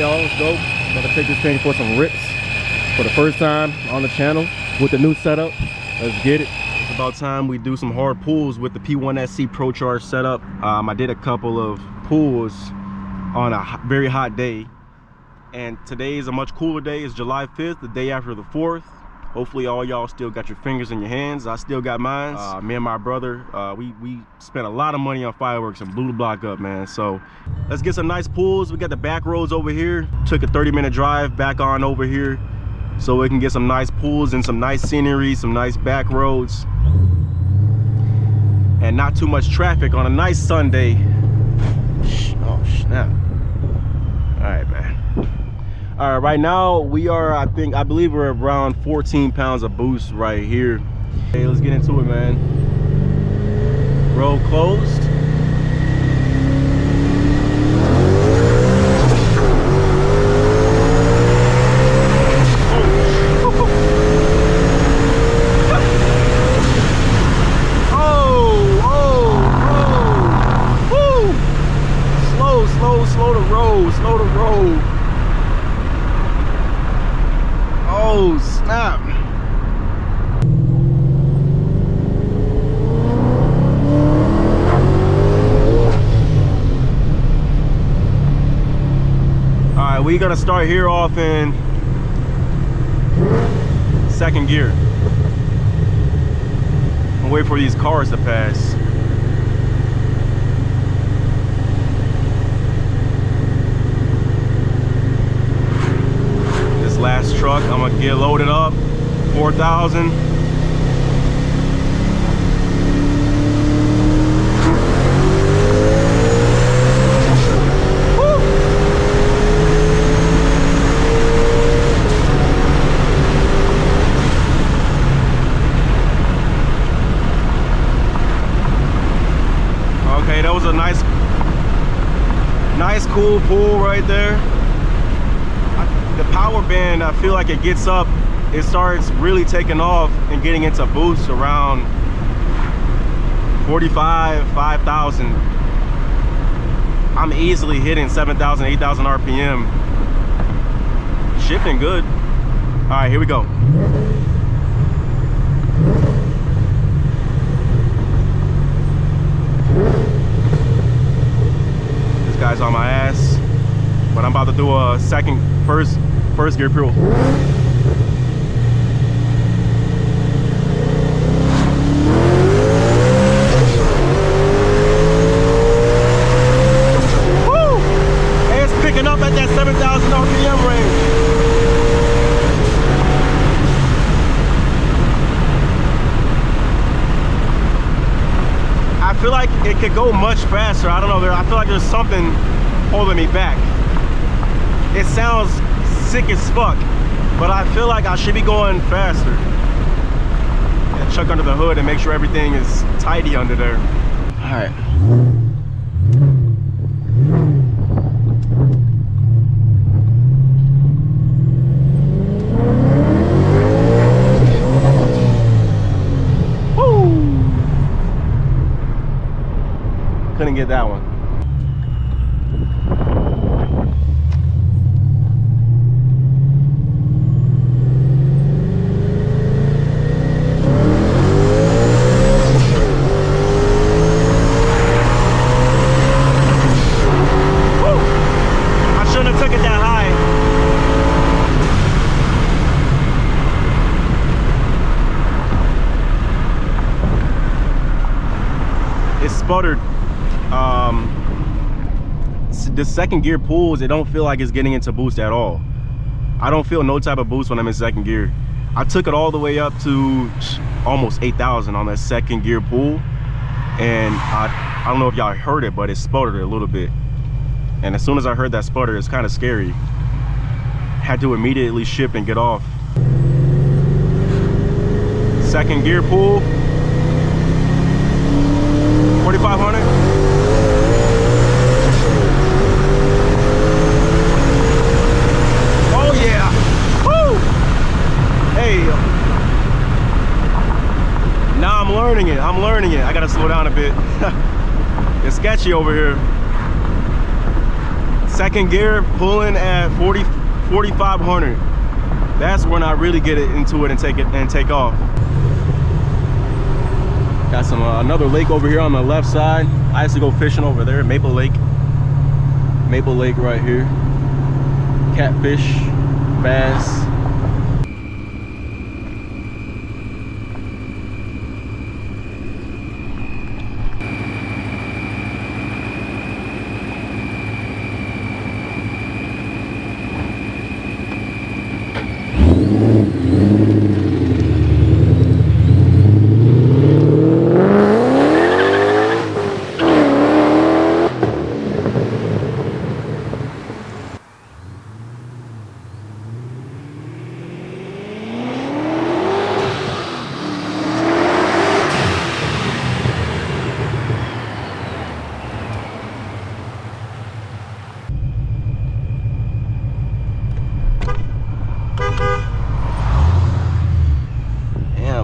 y'all, let's go. I'm gonna take this thing for some rips for the first time on the channel with the new setup. Let's get it. It's about time we do some hard pulls with the P1SC Procharged setup. I did a couple of pulls on a very hot day, and today is a much cooler day. It's July 5th, the day after the 4th. Hopefully all y'all still got your fingers in your hands. I still got mine. Me and my brother, we spent a lot of money on fireworks and blew the block up, man. So let's get some nice pulls. We got the back roads over here. Took a 30-minute drive back on over here so we can get some nice pulls and some nice scenery, some nice back roads, and not too much traffic on a nice Sunday. Oh snap. All right, man. All right, right now we are, I believe we're around 14 pounds of boost right here. Hey, let's get into it, man. Road closed. Slow the road, slow the road. Oh snap. All right, we're gonna start here off in second gear and wait for these cars to pass. Last truck, I'm gonna get loaded up. 4,000. Okay, that was a nice cool pull right there. The power band, I feel like it gets up, it starts really taking off and getting into boost around 45, 5,000. I'm easily hitting 7,000, 8,000 RPM. Shifting good. All right, here we go. This guy's on my ass, but I'm about to do a first gear pull. Woo! Hey, it's picking up at that 7,000 RPM range. I feel like it could go much faster. I don't know. I feel like there's something holding me back. It sounds sick as fuck, but I feel like I should be going faster. And check under the hood and make sure everything is tidy under there. All right. Woo! Couldn't get that one. Sputtered. The second gear pulls, it don't feel like it's getting into boost at all. I don't feel no type of boost when I'm in second gear. I took it all the way up to almost 8,000 on that second gear pull, and I don't know if y'all heard it, but it sputtered a little bit. And as soon as I heard that sputter, it's kind of scary. Had to immediately shift and get off. Second gear pull, 4,500. Oh yeah! Woo! Hey! Now I'm learning it. I'm learning it. I gotta slow down a bit. It's sketchy over here. second gear, pulling at 4,500. That's when I really get it into it and take off. Got some another lake over here on the left side. I used to go fishing over there, Maple Lake right here. Catfish, bass.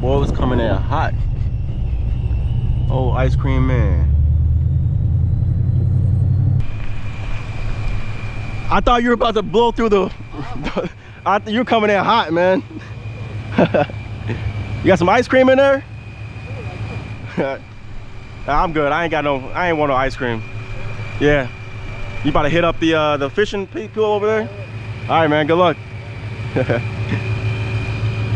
Boy, it's coming in hot. Oh, ice cream man. I thought you were about to blow through the you're coming in hot, man. You got some ice cream in there? I'm good. I ain't want no ice cream. Yeah. You about to hit up the fishing pool over there? All right, man, good luck.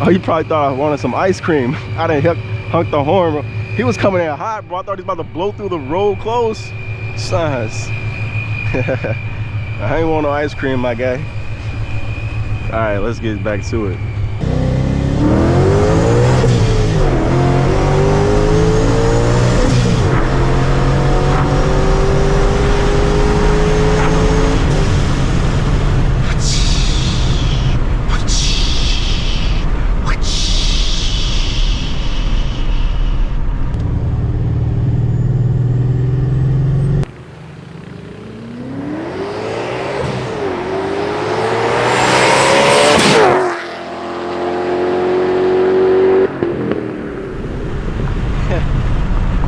Oh, you probably thought I wanted some ice cream. I didn't hunk the horn, bro. He was coming in hot, bro. I thought he was about to blow through the road close. Sons. I ain't want no ice cream, my guy. All right, let's get back to it.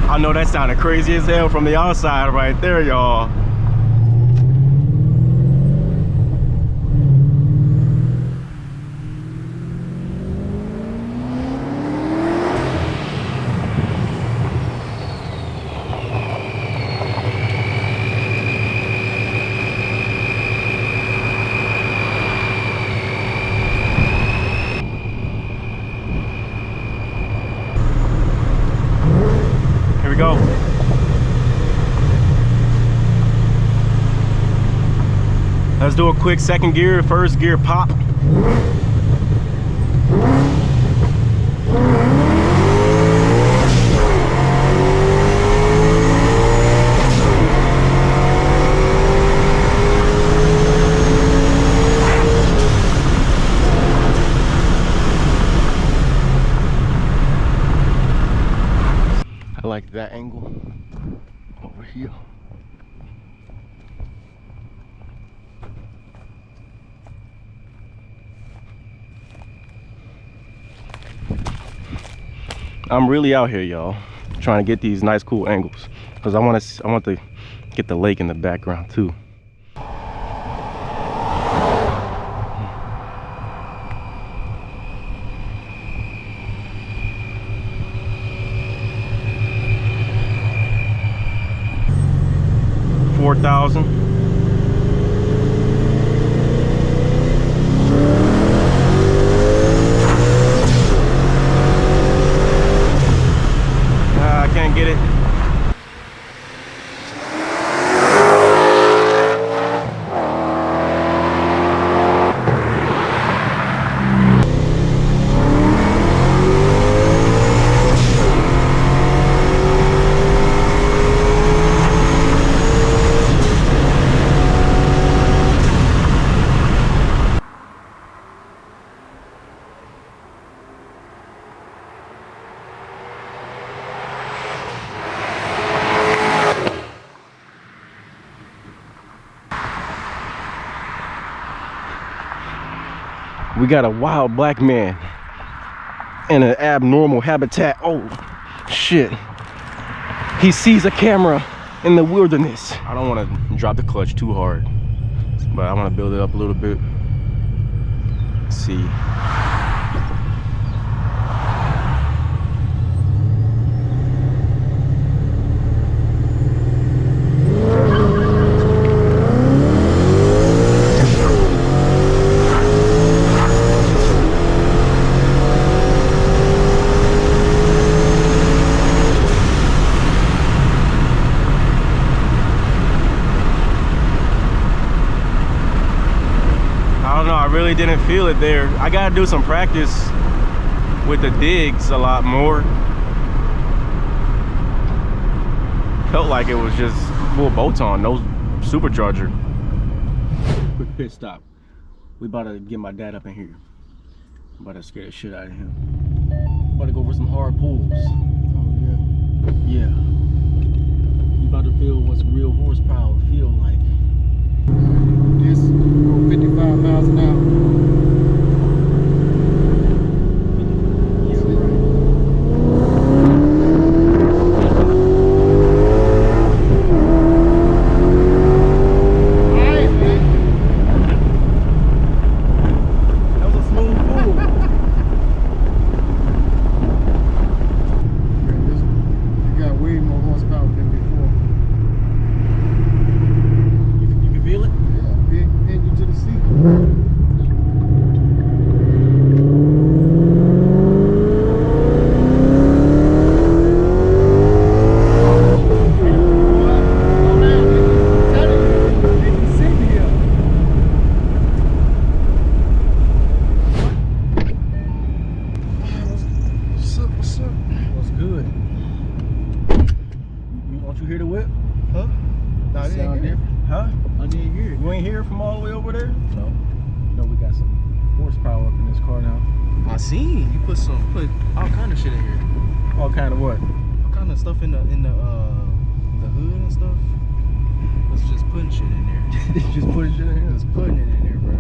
I know that sounded crazy as hell from the outside right there, y'all. Go. Let's do a quick second gear, first gear pop. I like that angle over here. I'm really out here, y'all, trying to get these nice cool angles because I want to get the lake in the background too. $4,000. I can't get it. We got a wild black man in an abnormal habitat. Oh, shit. He sees a camera in the wilderness. I don't want to drop the clutch too hard. but I want to build it up a little bit. Let's see. I really didn't feel it there. I gotta do some practice with the digs a lot more. Felt like it was just full bolt-on, no supercharger. Quick pit stop. We about to get my dad up in here. I'm about to scare the shit out of him. About to go for some hard pulls. Oh yeah. Yeah. You about to feel what's real horsepower feel like. This go 55 miles an hour. Yeah, right. Alright, man. That was a smooth pull. You got way more horsepower than before. You can feel it? Pin you to the seat. What's up? What's good? Don't you hear the whip? Huh? No, I didn't hear it. Huh? I didn't hear it. You ain't hear it from all the way over there? No. No, we got some horsepower up in this car now. I seen you put all kind of shit in here. All kind of what? All kind of stuff in the hood and stuff. It's just putting shit in there. Just putting shit in here? Just putting it in there, bro.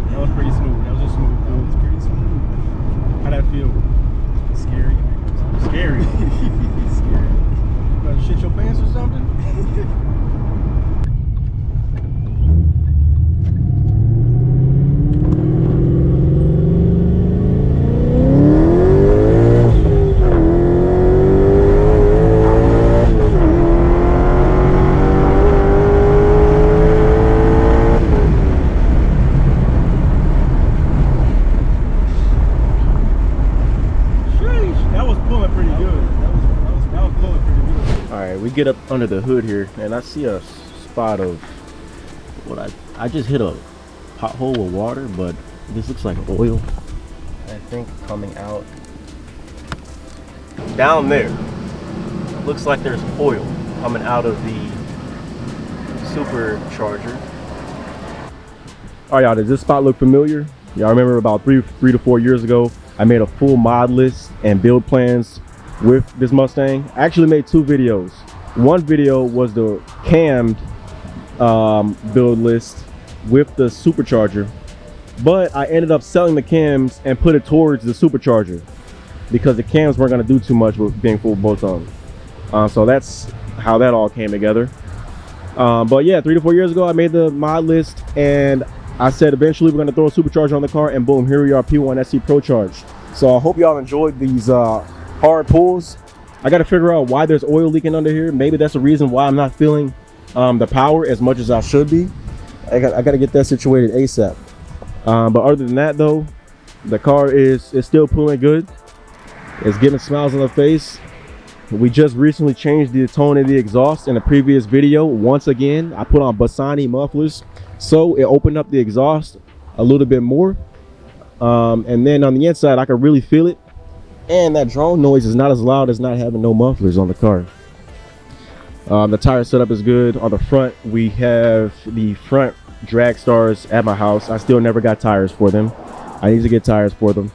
That was pretty smooth. That was a smooth pull. That was pretty smooth. How'd that feel? Scary. Scary. Scary. You about to shit your pants or something? We get up under the hood here and I see a spot of what I just hit a pothole with water, but this looks like oil. I think coming out down there. Looks like there's oil coming out of the supercharger. All right, y'all, does this spot look familiar? Y'all remember about three to 4 years ago, I made a full mod list and build plans with this Mustang. I actually made 2 videos. One video was the cammed build list with the supercharger, but I ended up selling the cams and put it towards the supercharger because the cams weren't going to do too much with being full bolt-on. So that's how that all came together. But yeah, 3 to 4 years ago, I made the mod list and I said eventually we're going to throw a supercharger on the car, and boom, here we are, P1SC Procharged. So I hope y'all enjoyed these hard pulls. I got to figure out why there's oil leaking under here. Maybe that's the reason why I'm not feeling the power as much as I should be. I got to get that situated ASAP. But other than that though, the car is still pulling good. It's giving smiles on the face. We just recently changed the tone of the exhaust in a previous video. Once again, I put on Bassani mufflers, so it opened up the exhaust a little bit more. And then on the inside, I can really feel it. And that drone noise is not as loud as not having no mufflers on the car. The tire setup is good. On the front, we have the front drag stars at my house. I still never got tires for them. I need to get tires for them.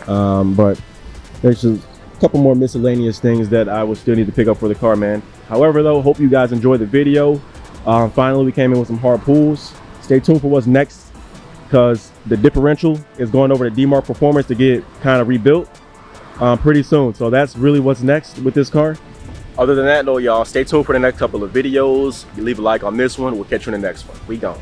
But there's a couple more miscellaneous things that I will still need to pick up for the car, man. However though, hope you guys enjoyed the video. Finally, we came in with some hard pulls. Stay tuned for what's next because the differential is going over to D-Mark Performance to get kind of rebuilt pretty soon. So that's really what's next with this car. Other than that though, y'all, stay tuned for the next couple of videos. You leave a like on this one, we'll catch you in the next one. We gone.